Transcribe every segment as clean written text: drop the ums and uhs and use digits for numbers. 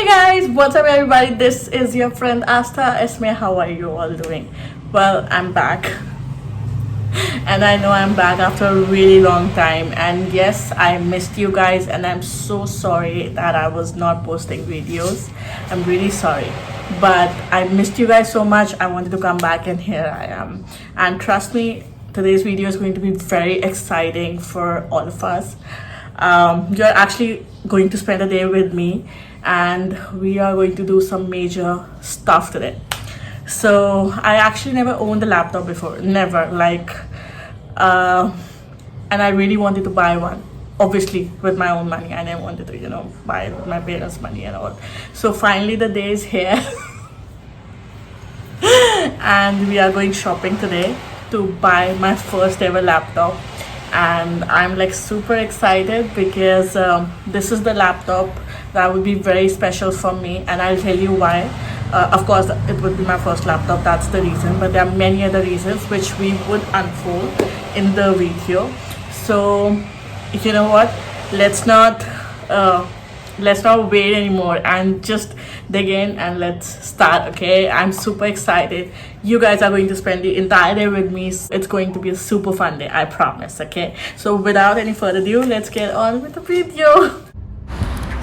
Hey guys, what's up everybody? This is your friend Aastha Esme. How are you all doing? Well, I'm back. And I know I'm back after a really long time. And yes, I missed you guys and I'm so sorry that I was not posting videos. I'm really sorry. But I missed you guys so much. I wanted to come back and here I am. And trust me, today's video is going to be very exciting for all of us. You're actually going to spend a day with me and we are going to do some major stuff today. So I actually never owned a laptop before, never, and I really wanted to buy one, obviously with my own money. I never wanted to buy it with my parents' money and all. So finally the day is here. And we are going shopping today to buy my first ever laptop, and I'm like super excited because this is the laptop that would be very special for me, and I'll tell you why. Of course it would be my first laptop, that's the reason, but there are many other reasons which we would unfold in the video. So you know what, let's not wait anymore and just dig in and let's start. Okay, I'm super excited. You guys are going to spend the entire day with me. It's going to be a super fun day, I promise. Okay, so without any further ado, let's get on with the video.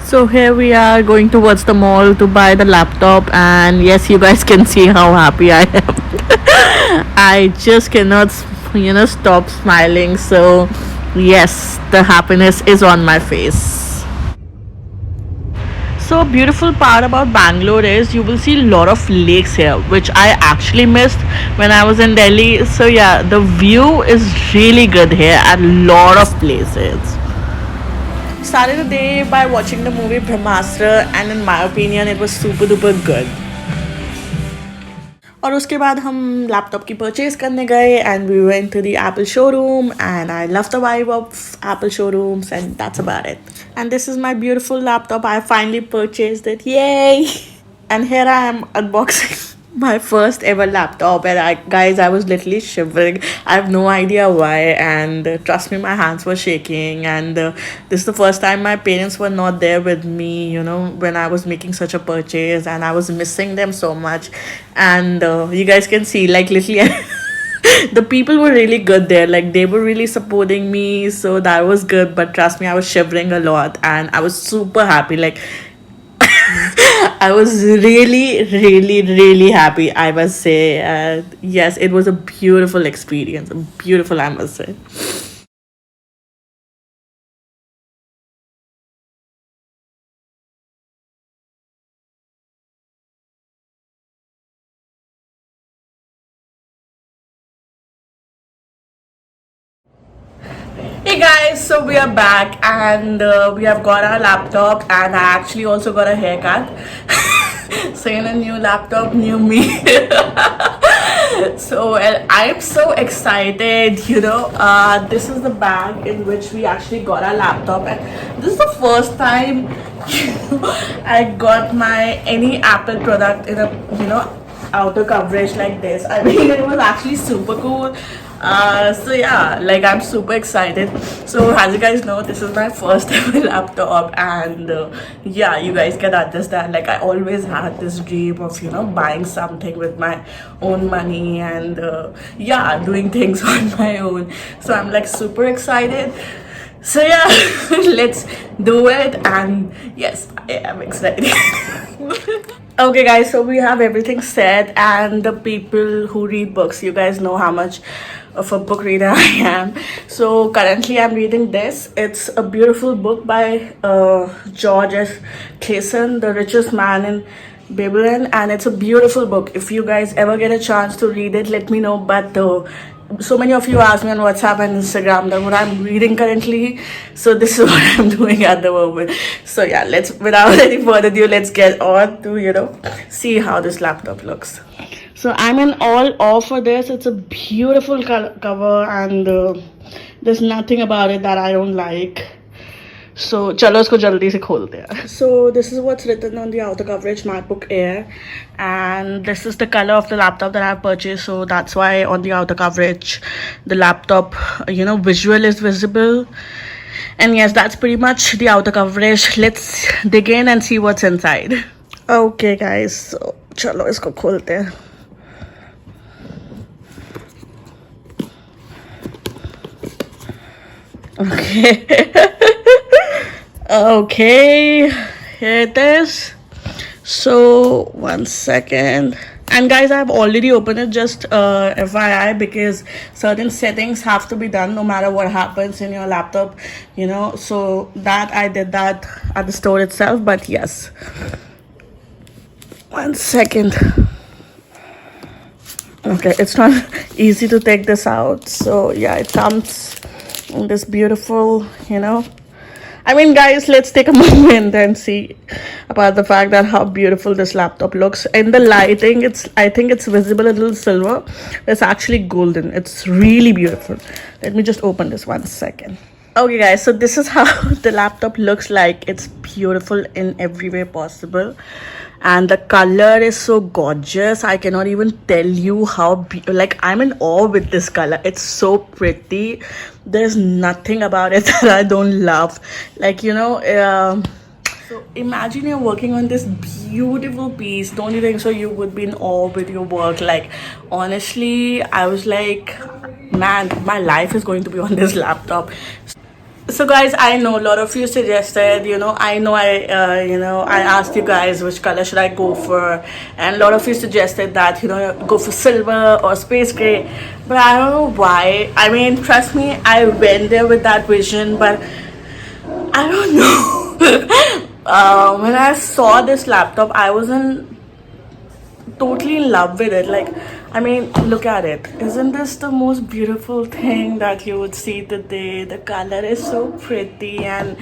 So here we are going towards the mall to buy the laptop, and yes, you guys can see how happy I am. I just cannot stop smiling. So yes, the happiness is on my face. So beautiful part about Bangalore is you will see a lot of lakes here, which I actually missed when I was in Delhi. So yeah, the view is really good here at a lot of places. Started the day by watching the movie Brahmastra, and in my opinion it was super duper good. और उसके बाद हम laptop की purchase करने गए and we went to the Apple showroom and I love the vibe of Apple showrooms and that's about it. And this is my beautiful laptop. I finally purchased it. Yay! And here I am unboxing my first ever laptop, and guys, I was literally shivering. I have no idea why, and trust me, my hands were shaking. And this is the first time my parents were not there with me, when I was making such a purchase, and I was missing them so much. And you guys can see, like, literally the people were really good there, like they were really supporting me, so that was good. But trust me, I was shivering a lot and I was super happy, like I was really, really, really happy, I must say. Yes, it was a beautiful experience. Beautiful, I must say. Hey guys, so we are back and we have got our laptop, and I actually also got a haircut. So in a new laptop, new me. So I'm so excited. This is the bag in which we actually got our laptop, and this is the first time I got my any Apple product in a outer coverage like this. I mean, it was actually super cool. So yeah, like I'm super excited. So as you guys know, this is my first ever laptop, and yeah, you guys can understand, like I always had this dream of buying something with my own money and yeah, doing things on my own. So I'm like super excited. So yeah, let's do it, and yes, I am excited. Okay guys, so we have everything set, and the people who read books, you guys know how much of a book reader I am. So currently I'm reading this. It's a beautiful book by George S. Clason, The Richest Man in Babylon, and it's a beautiful book. If you guys ever get a chance to read it, let me know. But so many of you ask me on WhatsApp and Instagram that what I'm reading currently, so this is what I'm doing at the moment. So yeah, without any further ado, let's get on to see how this laptop looks. So I'm in all awe for this. It's a beautiful cover, and there's nothing about it that I don't like. So chalo isko jaldi se kholte hain. So this is what's written on the outer coverage, MacBook Air, and this is the color of the laptop that I've purchased. So that's why on the outer coverage the laptop visual is visible. And yes, that's pretty much the outer coverage. Let's dig in and see what's inside. Okay guys, so chalo isko kholte hain. Okay. Okay, here it is. So 1 second. And guys, I've already opened it, just FYI, because certain settings have to be done no matter what happens in your laptop, you know. So that I did that at the store itself. But yes, 1 second. Okay, it's not easy to take this out. So yeah, it comes in this beautiful, you know. I mean, guys, let's take a moment and see about the fact that how beautiful this laptop looks. In the lighting, I think it's visible a little silver. It's actually golden. It's really beautiful. Let me just open this 1 second. Okay, guys, so this is how the laptop looks like. It's beautiful in every way possible. And the color is so gorgeous. I cannot even tell you how like, I'm in awe with this color. It's so pretty. There's nothing about it that I don't love. Like, you know, so imagine you're working on this beautiful piece. Don't you think so? You would be in awe with your work. Like, honestly, I was like, man, my life is going to be on this laptop. So guys, I know a lot of you suggested, you know, I asked you guys which color should I go for, and a lot of you suggested that, you know, go for silver or space gray, but I don't know why. I mean, trust me, I went there with that vision, but I don't know. When I saw this laptop, I wasn't totally in love with it. Like, I mean, look at it. Isn't this the most beautiful thing that you would see today? The color is so pretty, and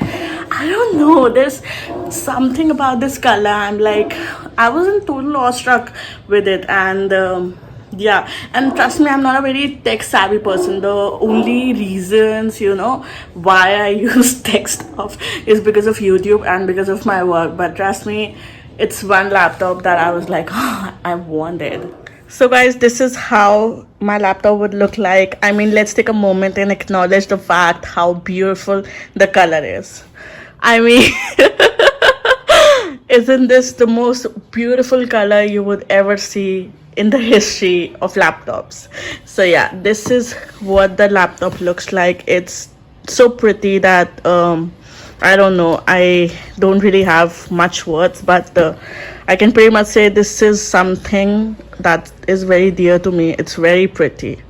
I don't know, there's something about this color. I'm like, I was in total awestruck with it. And yeah, and trust me, I'm not a very tech savvy person. The only reasons, you know, why I use tech stuff is because of YouTube and because of my work. But trust me, it's one laptop that I was like, oh, I wanted. So guys, this is how my laptop would look like. I mean, let's take a moment and acknowledge the fact how beautiful the color is. I mean, isn't this the most beautiful color you would ever see in the history of laptops? So yeah, this is what the laptop looks like. It's so pretty that I don't know, I don't really have much words, but I can pretty much say this is something that is very dear to me. It's very pretty.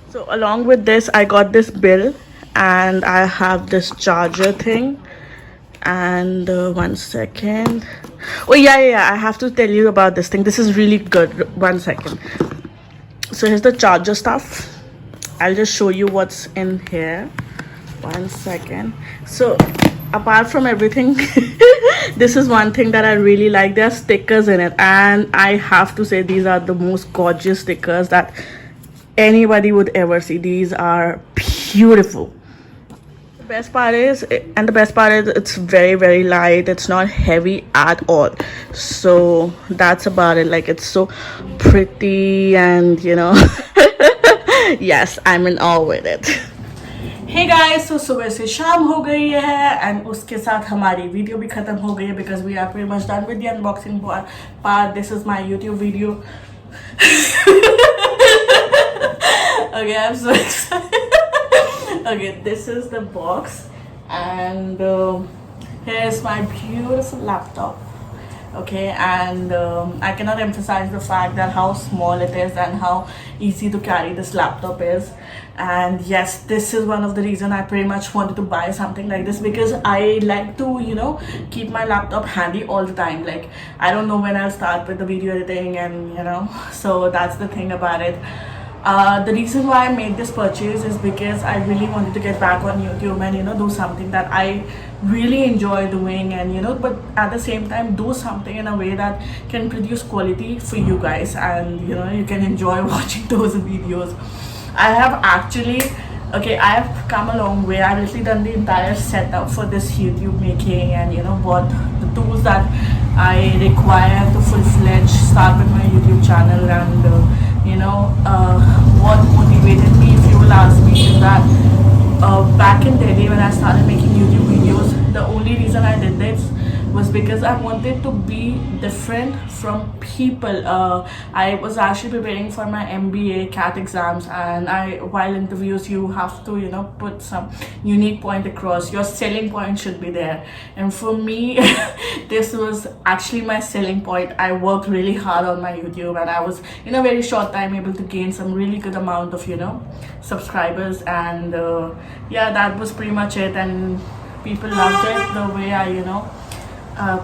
So along with this, I got this bill, and I have this charger thing. And 1 second. Oh yeah, I have to tell you about this thing. This is really good. 1 second. So here's the charger stuff. I'll just show you what's in here. 1 second. So apart from everything, this is one thing that I really like. There are stickers in it, and I have to say these are the most gorgeous stickers that anybody would ever see. These are beautiful. The best part is it's very, very light. It's not heavy at all. So that's about it. Like, it's so pretty, and you know, yes, I'm in awe with it. Hey guys, so सुबह से शाम हो गई है, and उसके साथ हमारी video भी खत्म हो गई है, because we are pretty much done with the unboxing part. This is my YouTube video. Okay, I'm so excited. Okay, this is the box, and here's my beautiful laptop. Okay, and I cannot emphasize the fact that how small it is and how easy to carry this laptop is. And yes, this is one of the reasons I pretty much wanted to buy something like this, because I like to, you know, keep my laptop handy all the time. Like, I don't know when I'll start with the video editing, and you know, so that's the thing about it. The reason why I made this purchase is because I really wanted to get back on YouTube and, you know, do something that I really enjoy doing, and you know, but at the same time do something in a way that can produce quality for you guys, and you know, you can enjoy watching those videos. I have actually, okay, I have come a long way. I've literally done the entire setup for this YouTube making, and you know, bought the tools that I require to full-fledged start with my YouTube channel. And you know, what motivated me, if you will ask me, is that back in Delhi when I started making YouTube videos, the only reason I did this was because I wanted to be different from people. I was actually preparing for my MBA CAT exams, and while interviews you have to put some unique point across. Your selling point should be there, and for me this was actually my selling point. I worked really hard on my YouTube, and I was in a very short time able to gain some really good amount of subscribers, and yeah, that was pretty much it. And people loved it the way I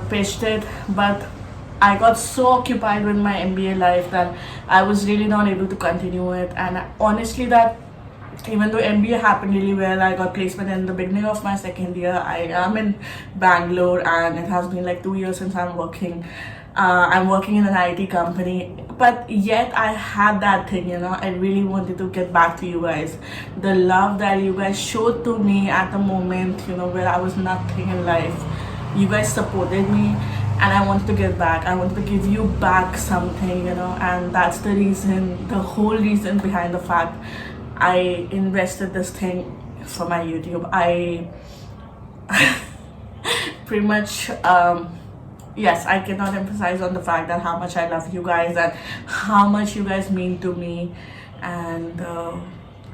pitched it. But I got so occupied with my MBA life that I was really not able to continue it. And honestly, that even though MBA happened really well, I got placement in the beginning of my second year. I am in Bangalore, and it has been like 2 years since I'm working. I'm working in an IT company, but yet I had that thing, I really wanted to get back to you guys. The love that you guys showed to me at the moment, where I was nothing in life. You guys supported me, and I wanted to give back. I wanted to give you back something, and that's the reason, the whole reason behind the fact I invested this thing for my YouTube. I pretty much, yes, I cannot emphasize on the fact that how much I love you guys and how much you guys mean to me. And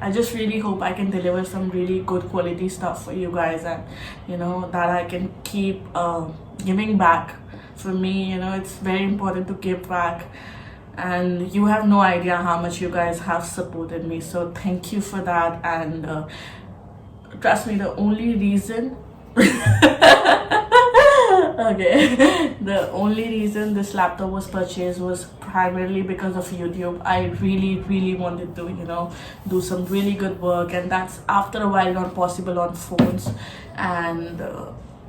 I just really hope I can deliver some really good quality stuff for you guys, and that I can keep giving back. For me, it's very important to give back, and you have no idea how much you guys have supported me, so thank you for that. And trust me, the only reason okay, the only reason this laptop was purchased was primarily because of YouTube. I really wanted to do some really good work, and that's after a while not possible on phones. And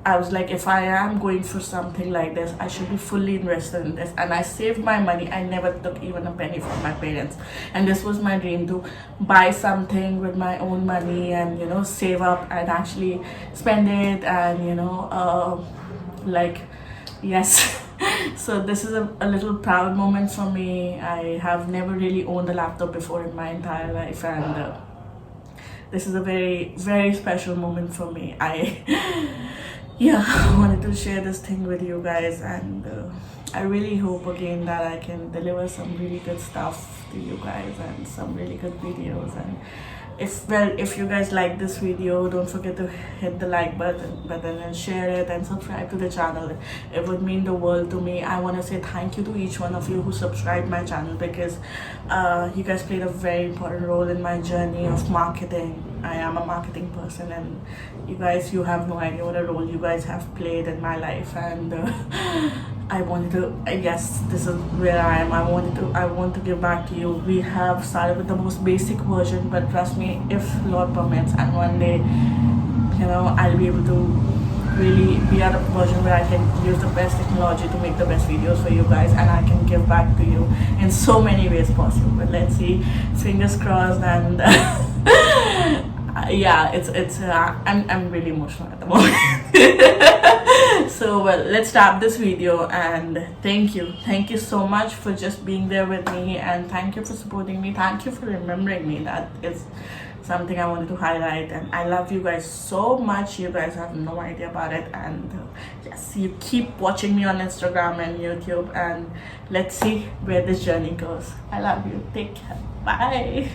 I was like, if I am going for something like this, I should be fully invested in this. And I saved my money. I never took even a penny from my parents, and this was my dream, to buy something with my own money and save up and actually spend it, and like, yes. So this is a little proud moment for me. I have never really owned a laptop before in my entire life, and this is a very special moment for me. Yeah, I wanted to share this thing with you guys, and I really hope again that I can deliver some really good stuff to you guys and some really good videos. And if you guys like this video, don't forget to hit the like button and share it and subscribe to the channel. It would mean the world to me. I want to say thank you to each one of you who subscribed my channel, because you guys played a very important role in my journey of marketing. I am a marketing person, and you have no idea what a role you guys have played in my life. And I wanted to, yes, this is where I am. I want to give back to you. We have started with the most basic version, but trust me, if Lord permits, and one day I'll be able to really be at a version where I can use the best technology to make the best videos for you guys, and I can give back to you in so many ways possible. But let's see, fingers crossed. And yeah, I'm really emotional at the moment. So well, let's start this video, and thank you so much for just being there with me, and thank you for supporting me. Thank you for remembering me. That is something I wanted to highlight, and I love you guys so much. You guys have no idea about it. And yes, you keep watching me on Instagram and YouTube, and let's see where this journey goes. I love you. Take care. Bye.